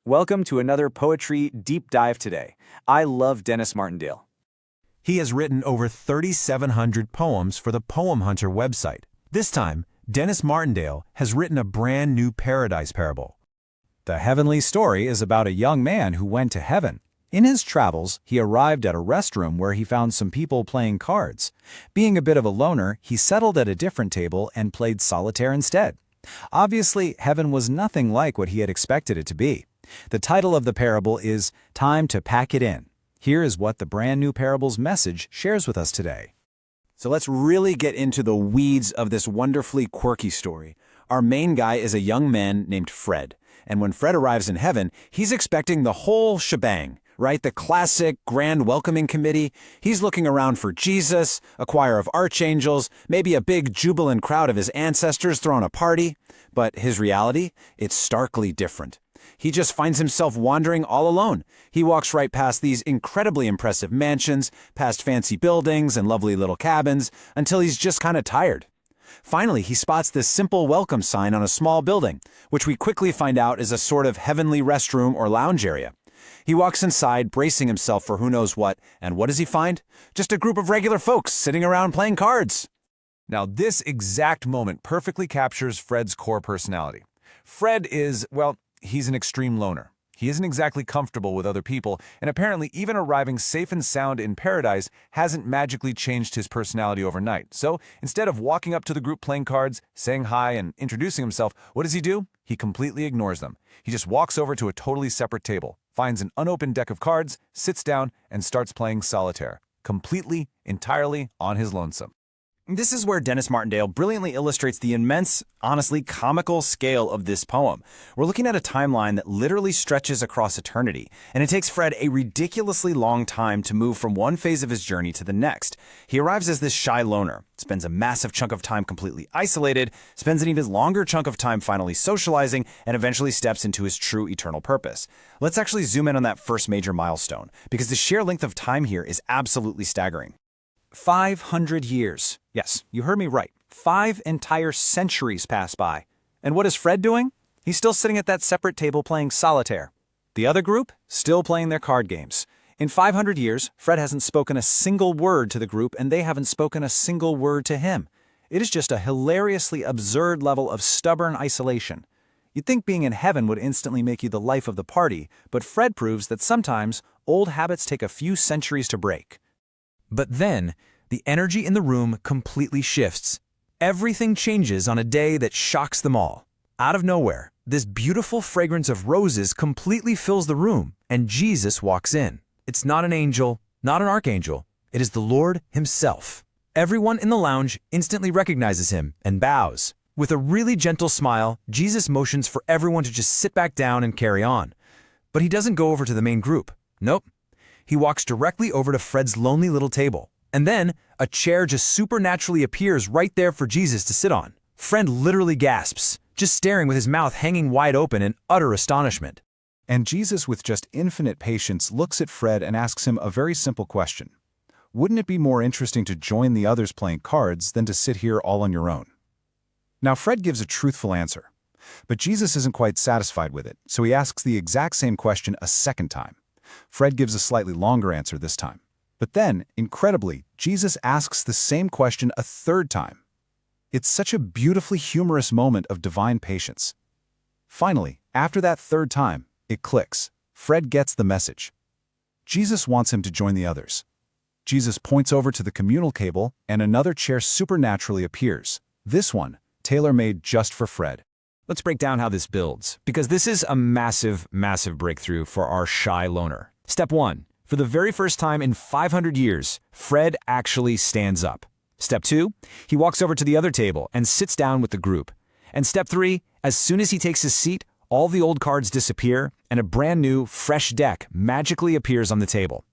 Welcome to another Poetry Deep Dive today. I love Denis Martindale. He has written over 3,700 poems for the Poem Hunter website. This time, Denis Martindale has written a brand new paradise parable. The heavenly story is about a young man who went to heaven. In his travels, he arrived at a restroom where he found some people playing cards. Being a bit of a loner, he settled at a different table and played solitaire instead. Obviously, heaven was nothing like what he had expected it to be. The title of the parable is Time to Pack It In. Here is what the brand new parable's message shares with us today. So let's really get into the weeds of this wonderfully quirky story. Our main guy is a young man named Fred. And when Fred arrives in heaven, he's expecting the whole shebang, right? The classic grand welcoming committee. He's looking around for Jesus, a choir of archangels, maybe a big jubilant crowd of his ancestors throwing a party. But his reality, it's starkly different. He just finds himself wandering all alone. He walks right past these incredibly impressive mansions, past fancy buildings and lovely little cabins, until he's just kind of tired. Finally, he spots this simple welcome sign on a small building, which we quickly find out is a sort of heavenly restroom or lounge area. He walks inside, bracing himself for who knows what, and what does he find? Just a group of regular folks sitting around playing cards. Now, this exact moment perfectly captures Fred's core personality. Fred is, well, he's an extreme loner. He isn't exactly comfortable with other people, and apparently even arriving safe and sound in paradise hasn't magically changed his personality overnight. So instead of walking up to the group playing cards, saying hi, and introducing himself, what does he do? He completely ignores them. He just walks over to a totally separate table, finds an unopened deck of cards, sits down, and starts playing solitaire, completely, entirely on his lonesome. This is where Denis Martindale brilliantly illustrates the immense, honestly comical scale of this poem. We're looking at a timeline that literally stretches across eternity, and it takes Fred a ridiculously long time to move from one phase of his journey to the next. He arrives as this shy loner, spends a massive chunk of time completely isolated, spends an even longer chunk of time finally socializing, and eventually steps into his true eternal purpose. Let's actually zoom in on that first major milestone, because the sheer length of time here is absolutely staggering. 500 years. Yes, you heard me right. 5 entire centuries pass by. And what is Fred doing? He's still sitting at that separate table playing solitaire. The other group? Still playing their card games. In 500 years, Fred hasn't spoken a single word to the group, and they haven't spoken a single word to him. It is just a hilariously absurd level of stubborn isolation. You'd think being in heaven would instantly make you the life of the party, but Fred proves that sometimes old habits take a few centuries to break. But then, the energy in the room completely shifts. Everything changes on a day that shocks them all. Out of nowhere, this beautiful fragrance of roses completely fills the room, and Jesus walks in. It's not an angel, not an archangel. It is the Lord himself. Everyone in the lounge instantly recognizes him and bows. With a really gentle smile, Jesus motions for everyone to just sit back down and carry on. But he doesn't go over to the main group. Nope. He walks directly over to Fred's lonely little table. And then, a chair just supernaturally appears right there for Jesus to sit on. Fred literally gasps, just staring with his mouth hanging wide open in utter astonishment. And Jesus, with just infinite patience, looks at Fred and asks him a very simple question. Wouldn't it be more interesting to join the others playing cards than to sit here all on your own? Now, Fred gives a truthful answer. But Jesus isn't quite satisfied with it, so he asks the exact same question a second time. Fred gives a slightly longer answer this time. But then, incredibly, Jesus asks the same question a third time. It's such a beautifully humorous moment of divine patience. Finally, after that third time, it clicks. Fred gets the message. Jesus wants him to join the others. Jesus points over to the communal table, and another chair supernaturally appears. This one, tailor-made just for Fred. Let's break down how this builds, because this is a massive, massive breakthrough for our shy loner. Step 1. For the very first time in 500 years, Fred actually stands up. Step 2. He walks over to the other table and sits down with the group. And Step 3. As soon as he takes his seat, all the old cards disappear, and a brand new, fresh deck magically appears on the table.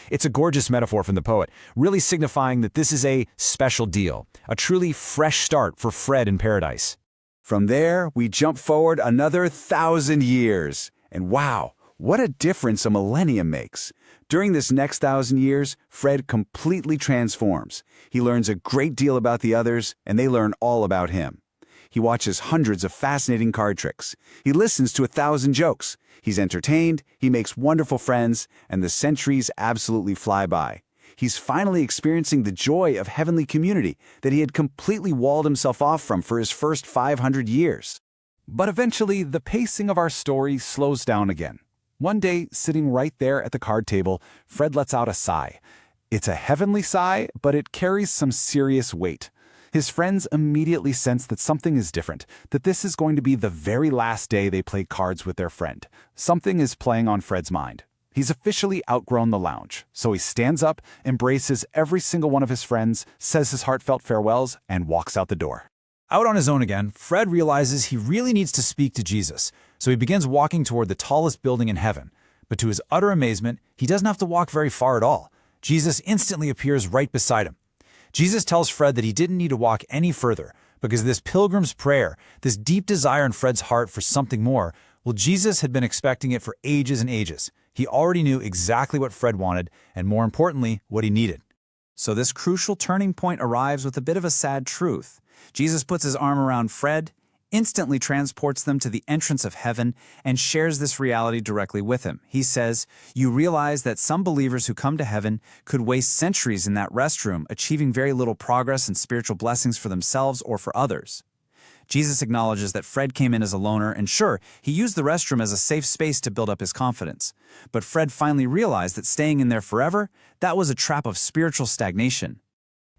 It's a gorgeous metaphor from the poet, really signifying that this is a special deal, a truly fresh start for Fred in paradise. From there, we jump forward another 1,000 years. And wow, what a difference a millennium makes. During this next 1,000 years, Fred completely transforms. He learns a great deal about the others, and they learn all about him. He watches hundreds of fascinating card tricks. He listens to 1,000 jokes. He's entertained, he makes wonderful friends, and the centuries absolutely fly by. He's finally experiencing the joy of heavenly community that he had completely walled himself off from for his first 500 years. But eventually, the pacing of our story slows down again. One day, sitting right there at the card table, Fred lets out a sigh. It's a heavenly sigh, but it carries some serious weight. His friends immediately sense that something is different, that this is going to be the very last day they play cards with their friend. Something is playing on Fred's mind. He's officially outgrown the lounge, so he stands up, embraces every single one of his friends, says his heartfelt farewells, and walks out the door. Out on his own again, Fred realizes he really needs to speak to Jesus, so he begins walking toward the tallest building in heaven. But to his utter amazement, he doesn't have to walk very far at all. Jesus instantly appears right beside him. Jesus tells Fred that he didn't need to walk any further, because this pilgrim's prayer, this deep desire in Fred's heart for something more, well, Jesus had been expecting it for ages and ages. He already knew exactly what Fred wanted, and more importantly, what he needed. So this crucial turning point arrives with a bit of a sad truth. Jesus puts his arm around Fred, instantly transports them to the entrance of heaven, and shares this reality directly with him. He says, "You realize that some believers who come to heaven could waste centuries in that restroom, achieving very little progress and spiritual blessings for themselves or for others." Jesus acknowledges that Fred came in as a loner, and sure, he used the restroom as a safe space to build up his confidence. But Fred finally realized that staying in there forever, that was a trap of spiritual stagnation.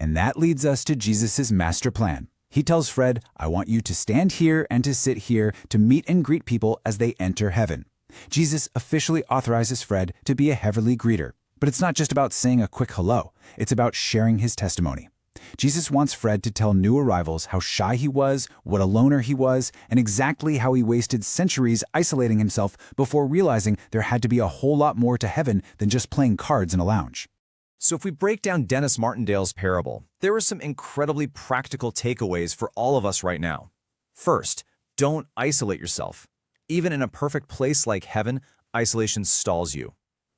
And that leads us to Jesus' master plan. He tells Fred, "I want you to stand here and to sit here to meet and greet people as they enter heaven." Jesus officially authorizes Fred to be a heavenly greeter. But it's not just about saying a quick hello. It's about sharing his testimony. Jesus wants Fred to tell new arrivals how shy he was, what a loner he was, and exactly how he wasted centuries isolating himself before realizing there had to be a whole lot more to heaven than just playing cards in a lounge. So if we break down Denis Martindale's parable, there are some incredibly practical takeaways for all of us right now. First, don't isolate yourself. Even in a perfect place like heaven, isolation stalls you.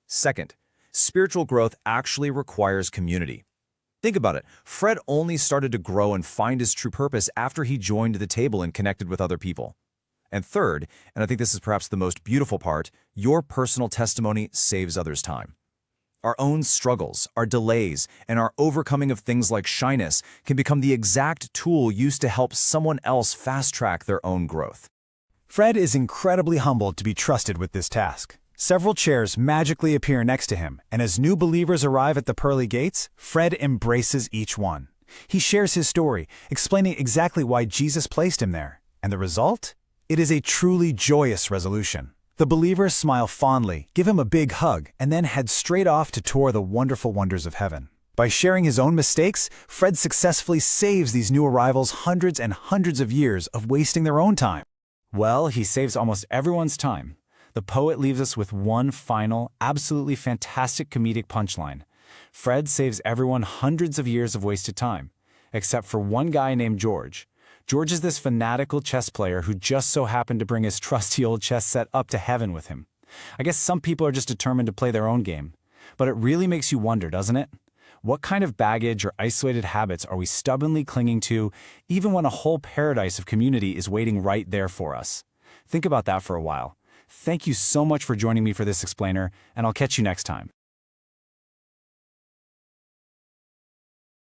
Second, spiritual growth actually requires community. Think about it. Fred only started to grow and find his true purpose after he joined the table and connected with other people. And third, and I think this is perhaps the most beautiful part, your personal testimony saves others time. Our own struggles, our delays, and our overcoming of things like shyness can become the exact tool used to help someone else fast-track their own growth. Fred is incredibly humbled to be trusted with this task. Several chairs magically appear next to him, and as new believers arrive at the pearly gates, Fred embraces each one. He shares his story, explaining exactly why Jesus placed him there. And the result? It is a truly joyous resolution. The believers smile fondly, give him a big hug, and then head straight off to tour the wonderful wonders of heaven. By sharing his own mistakes, Fred successfully saves these new arrivals hundreds and hundreds of years of wasting their own time. Well, he saves almost everyone's time. The poet leaves us with one final, absolutely fantastic comedic punchline. Fred saves everyone hundreds of years of wasted time, except for one guy named George. George is this fanatical chess player who just so happened to bring his trusty old chess set up to heaven with him. I guess some people are just determined to play their own game. But it really makes you wonder, doesn't it? What kind of baggage or isolated habits are we stubbornly clinging to, even when a whole paradise of community is waiting right there for us? Think about that for a while. Thank you so much for joining me for this explainer, and I'll catch you next time.